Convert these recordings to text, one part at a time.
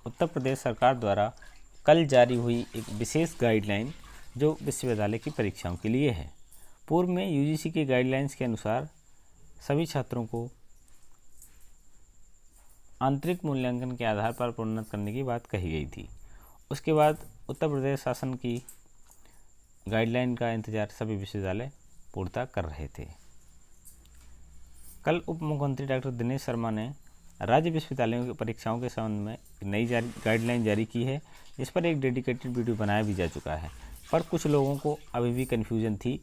उत्तर प्रदेश सरकार द्वारा कल जारी हुई एक विशेष गाइडलाइन जो विश्वविद्यालय की परीक्षाओं के लिए है। पूर्व में यूजीसी की गाइडलाइंस के अनुसार सभी छात्रों को आंतरिक मूल्यांकन के आधार पर प्रोन्नत करने की बात कही गई थी। उसके बाद उत्तर प्रदेश शासन की गाइडलाइन का इंतजार सभी विश्वविद्यालय पूर्णतः कर रहे थे। कल उप मुख्यमंत्री डॉक्टर दिनेश शर्मा ने राज्य विश्वविद्यालयों की परीक्षाओं के संबंध में नई गाइडलाइन जारी की है, जिस पर एक डेडिकेटेड वीडियो बनाया भी जा चुका है। पर कुछ लोगों को अभी भी कन्फ्यूजन थी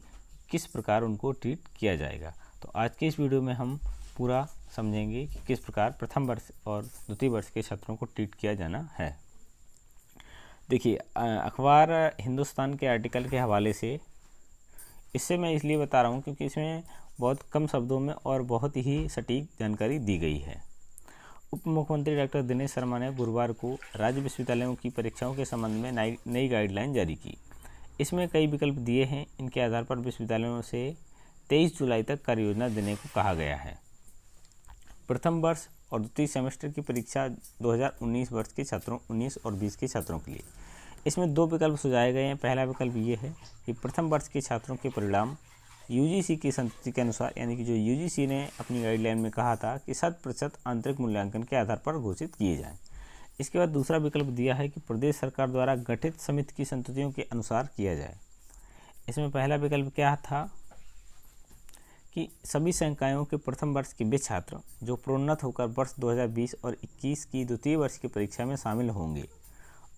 किस प्रकार उनको ट्रीट किया जाएगा। तो आज के इस वीडियो में हम पूरा समझेंगे कि किस प्रकार प्रथम वर्ष और द्वितीय वर्ष के छात्रों को ट्रीट किया जाना है। देखिए, अखबार हिंदुस्तान के आर्टिकल के हवाले से इससे मैं इसलिए बता रहा हूँ क्योंकि इसमें बहुत कम शब्दों में और बहुत ही सटीक जानकारी दी गई है। उप मुख्यमंत्री डॉक्टर दिनेश शर्मा ने गुरुवार को राज्य विश्वविद्यालयों की परीक्षाओं के संबंध में नई गाइडलाइन जारी की। इसमें कई विकल्प दिए हैं। इनके आधार पर विश्वविद्यालयों से 23 जुलाई तक कार्ययोजना देने को कहा गया है। प्रथम वर्ष और द्वितीय सेमेस्टर की परीक्षा 2019 वर्ष के छात्रों 19 और 20 के छात्रों के लिए इसमें 2 विकल्प सुझाए गए हैं। पहला विकल्प ये है कि प्रथम वर्ष के छात्रों के परिणाम यूजीसी की संतुष्टि के अनुसार, यानी कि जो यूजीसी ने अपनी गाइडलाइन में कहा था कि 100% आंतरिक मूल्यांकन के आधार पर घोषित किए जाएं। इसके बाद दूसरा विकल्प दिया है कि प्रदेश सरकार द्वारा गठित समिति की संतुष्टियों के अनुसार किया जाए। इसमें पहला विकल्प क्या था कि सभी संकायों के प्रथम वर्ष के वे छात्र जो प्रोन्नत होकर वर्ष 2020 और 21 की द्वितीय वर्ष की परीक्षा में शामिल होंगे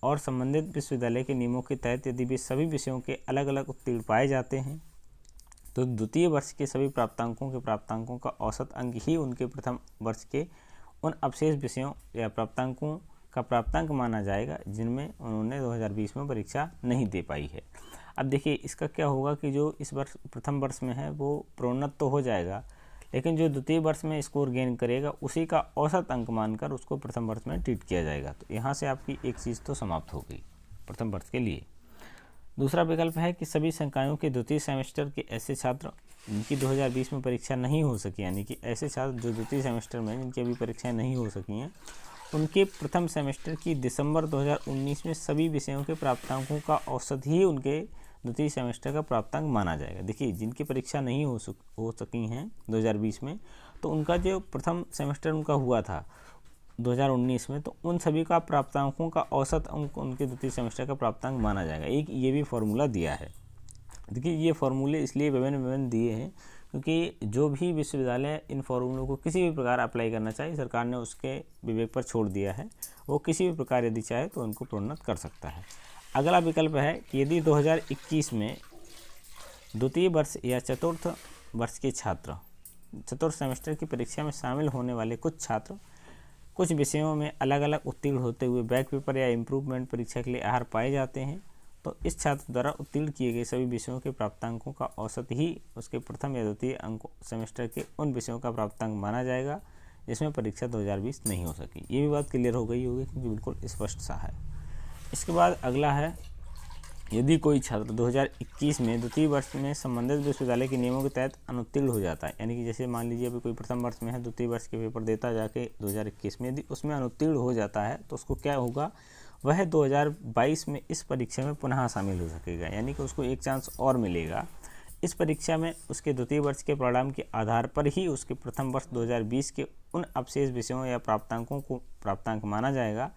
और संबंधित विश्वविद्यालय के नियमों के तहत यदि वे सभी विषयों के अलग अलग उत्तीर्ण पाए जाते हैं तो द्वितीय वर्ष के सभी प्राप्तांकों का औसत अंक ही उनके प्रथम वर्ष के उन अवशेष विषयों या प्राप्तांकों का प्राप्तांक माना जाएगा जिनमें उन्होंने 2020 में परीक्षा नहीं दे पाई है। अब देखिए, इसका क्या होगा कि जो इस वर्ष प्रथम वर्ष में है वो प्रोन्नत तो हो जाएगा, लेकिन जो द्वितीय वर्ष में स्कोर गेन करेगा उसी का औसत अंक मानकर उसको प्रथम वर्ष में ट्रीट किया जाएगा। तो यहाँ से आपकी एक चीज़ तो समाप्त हो गई प्रथम वर्ष के लिए। दूसरा विकल्प है कि सभी संकायों के द्वितीय सेमेस्टर के ऐसे छात्र जिनकी 2020 में परीक्षा नहीं हो सकी, यानी कि ऐसे छात्र जो द्वितीय सेमेस्टर में जिनकी अभी परीक्षाएं नहीं हो सकी हैं, उनके प्रथम सेमेस्टर की दिसंबर 2019 में सभी विषयों के प्राप्तांकों का औसत ही उनके द्वितीय सेमेस्टर का प्राप्तांक माना जाएगा। देखिए, जिनकी परीक्षा नहीं हो सकी हैं 2020 में, तो उनका जो प्रथम सेमेस्टर उनका हुआ था 2019 में, तो उन सभी का प्राप्तांकों का औसत अंक उनके द्वितीय सेमेस्टर का प्राप्तांक माना जाएगा। एक ये भी फॉर्मूला दिया है। देखिए, ये फॉर्मूले इसलिए विभिन्न दिए हैं क्योंकि जो भी विश्वविद्यालय इन फॉर्मूलों को किसी भी प्रकार अप्लाई करना चाहे, सरकार ने उसके विवेक पर छोड़ दिया है। वो किसी भी प्रकार यदि चाहे तो उनको प्रोन्नत कर सकता है। अगला विकल्प है कि यदि 2021 में द्वितीय वर्ष या चतुर्थ वर्ष के छात्र चतुर्थ सेमेस्टर की परीक्षा में शामिल होने वाले कुछ छात्र कुछ विषयों में अलग अलग उत्तीर्ण होते हुए बैक पेपर या इम्प्रूवमेंट परीक्षा के लिए अर्ह पाए जाते हैं, तो इस छात्र द्वारा उत्तीर्ण किए गए सभी विषयों के प्राप्तांकों का औसत ही उसके प्रथम या द्वितीय अंक सेमेस्टर के उन विषयों का प्राप्तांक माना जाएगा जिसमें परीक्षा 2020 नहीं हो सकी। ये भी बात क्लियर हो गई होगी क्योंकि बिल्कुल स्पष्ट सा है। इसके बाद अगला है, यदि कोई छात्र 2021 में द्वितीय वर्ष में संबंधित विश्वविद्यालय के नियमों के तहत अनुत्तीर्ण हो जाता है, यानी कि जैसे मान लीजिए अभी कोई प्रथम वर्ष में है, द्वितीय वर्ष के पेपर देता जाके 2021 में, यदि उसमें अनुत्तीर्ण हो जाता है तो उसको क्या होगा, वह 2022 में इस परीक्षा में पुनः शामिल हो सकेगा, यानी कि उसको एक चांस और मिलेगा। इस परीक्षा में उसके द्वितीय वर्ष के परिणाम के आधार पर ही उसके प्रथम वर्ष 2020 के उन अवशेष विषयों या प्राप्तांकों को प्राप्तांक माना जाएगा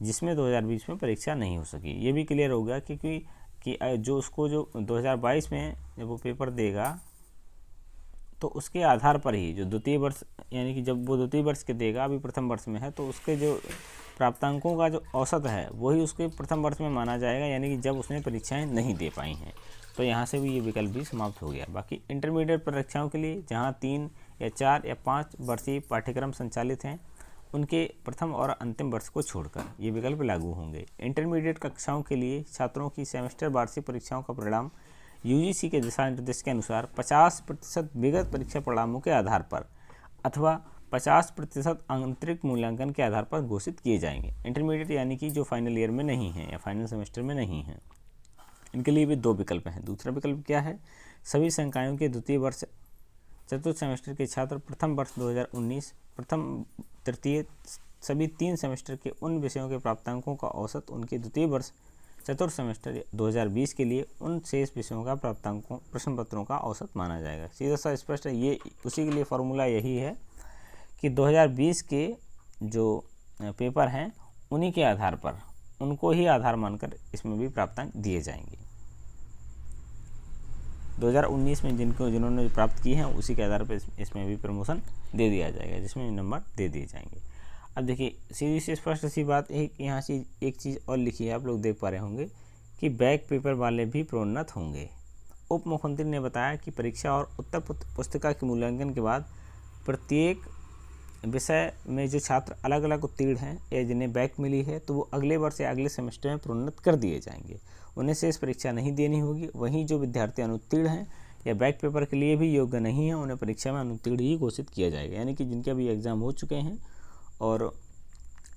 जिसमें 2020 में परीक्षा नहीं हो सकी। ये भी क्लियर हो गया कि जो उसको जो 2022 में जब वो पेपर देगा तो उसके आधार पर ही जो द्वितीय वर्ष, यानी कि जब वो द्वितीय वर्ष के देगा, अभी प्रथम वर्ष में है, तो उसके जो प्राप्तांकों का जो औसत है वही उसके प्रथम वर्ष में माना जाएगा, यानी कि जब उसने परीक्षाएं नहीं दे पाई हैं। तो यहाँ से भी ये विकल्प भी समाप्त हो गया। बाकी इंटरमीडिएट परीक्षाओं के लिए जहाँ 3 या 4 या 5 वर्षीय पाठ्यक्रम संचालित हैं, उनके प्रथम और अंतिम वर्ष को छोड़कर ये विकल्प लागू होंगे। इंटरमीडिएट कक्षाओं के लिए छात्रों की सेमेस्टर वार्षिक परीक्षाओं का परिणाम यूजीसी के दिशा निर्देश के अनुसार 50% विगत परीक्षा परिणामों के आधार पर अथवा 50% आंतरिक मूल्यांकन के आधार पर घोषित किए जाएंगे। इंटरमीडिएट यानी कि जो फाइनल ईयर में नहीं है या फाइनल सेमेस्टर में नहीं है, इनके लिए भी 2 विकल्प हैं। दूसरा विकल्प क्या है, सभी संकायों के द्वितीय वर्ष चतुर्थ सेमेस्टर के छात्र प्रथम वर्ष 2019 प्रथम तृतीय सभी 3 सेमेस्टर के उन विषयों के प्राप्तांकों का औसत उनके द्वितीय वर्ष चतुर्थ सेमेस्टर 2020 के लिए उन शेष विषयों का प्राप्तांकों प्रश्न पत्रों का औसत माना जाएगा। सीधा सा स्पष्ट है, ये उसी के लिए फॉर्मूला यही है कि 2020 के जो पेपर हैं उन्हीं के आधार पर, उनको ही आधार मानकर इसमें भी प्राप्तांक दिए जाएंगे। 2019 में जिन्होंने प्राप्त किए हैं उसी के आधार पर इसमें भी प्रमोशन दे दिया जाएगा, जिसमें नंबर दे दिए जाएंगे। अब देखिए सीधी सी स्पष्ट सी बात है, यहाँ से एक चीज़ और लिखी है, आप लोग देख पा रहे होंगे कि बैक पेपर वाले भी प्रोन्नत होंगे। उप मुख्यमंत्री ने बताया कि परीक्षा और उत्तर पुस्तिका के मूल्यांकन के बाद प्रत्येक विषय में जो छात्र अलग अलग उत्तीर्ण हैं या जिन्हें बैक मिली है तो वो अगले वर्ष या अगले सेमेस्टर में प्रोन्नत कर दिए जाएंगे, उन्हें शेष परीक्षा नहीं देनी होगी। वहीं जो विद्यार्थी अनुत्तीर्ण हैं या बैक पेपर के लिए भी योग्य नहीं है उन्हें परीक्षा में अनुत्तीर्ण ही घोषित किया जाएगा। यानी कि जिनके अभी एग्ज़ाम हो चुके हैं और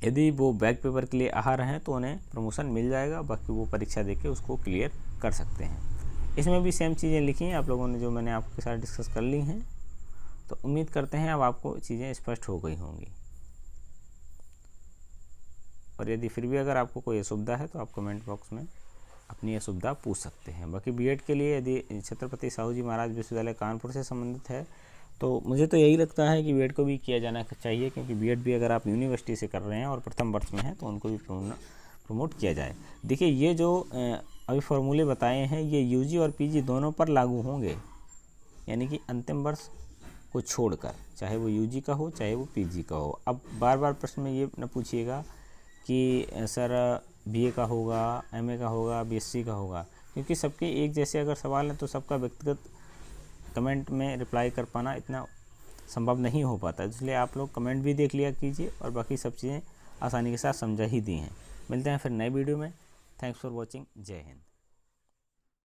यदि वो बैक पेपर के लिए आ रहे हैं तो उन्हें प्रमोशन मिल जाएगा, बाकी वो परीक्षा देके उसको क्लियर कर सकते हैं। इसमें भी सेम चीज़ें लिखी हैं आप लोगों ने, जो मैंने आपके साथ डिस्कस कर ली हैं। तो उम्मीद करते हैं अब आपको चीज़ें स्पष्ट हो गई होंगी, और यदि फिर भी अगर आपको कोई असुविधा है तो आप कमेंट बॉक्स में अपनी असुविधा पूछ सकते हैं। बाकी बीएड के लिए यदि छत्रपति साहू जी महाराज विश्वविद्यालय कानपुर से संबंधित है तो मुझे तो यही लगता है कि बीएड को भी किया जाना चाहिए, क्योंकि बीएड भी अगर आप यूनिवर्सिटी से कर रहे हैं और प्रथम वर्ष में हैं तो उनको भी प्रमोट किया जाए। देखिए ये जो अभी फॉर्मूले बताए हैं ये यूजी और पीजी दोनों पर लागू होंगे, यानी कि अंतिम वर्ष को छोड़कर, चाहे वो यूजी का हो चाहे वो पीजी का हो। अब बार बार प्रश्न में ये न पूछिएगा कि सर बीए का होगा, एमए का होगा, बीएससी का होगा, क्योंकि सबके एक जैसे अगर सवाल हैं तो सबका व्यक्तिगत कमेंट में रिप्लाई कर पाना इतना संभव नहीं हो पाता। इसलिए आप लोग कमेंट भी देख लिया कीजिए और बाकी सब चीज़ें आसानी के साथ समझा ही दी हैं। मिलते हैं फिर नए वीडियो में। Thanks for watching. जय हिंद।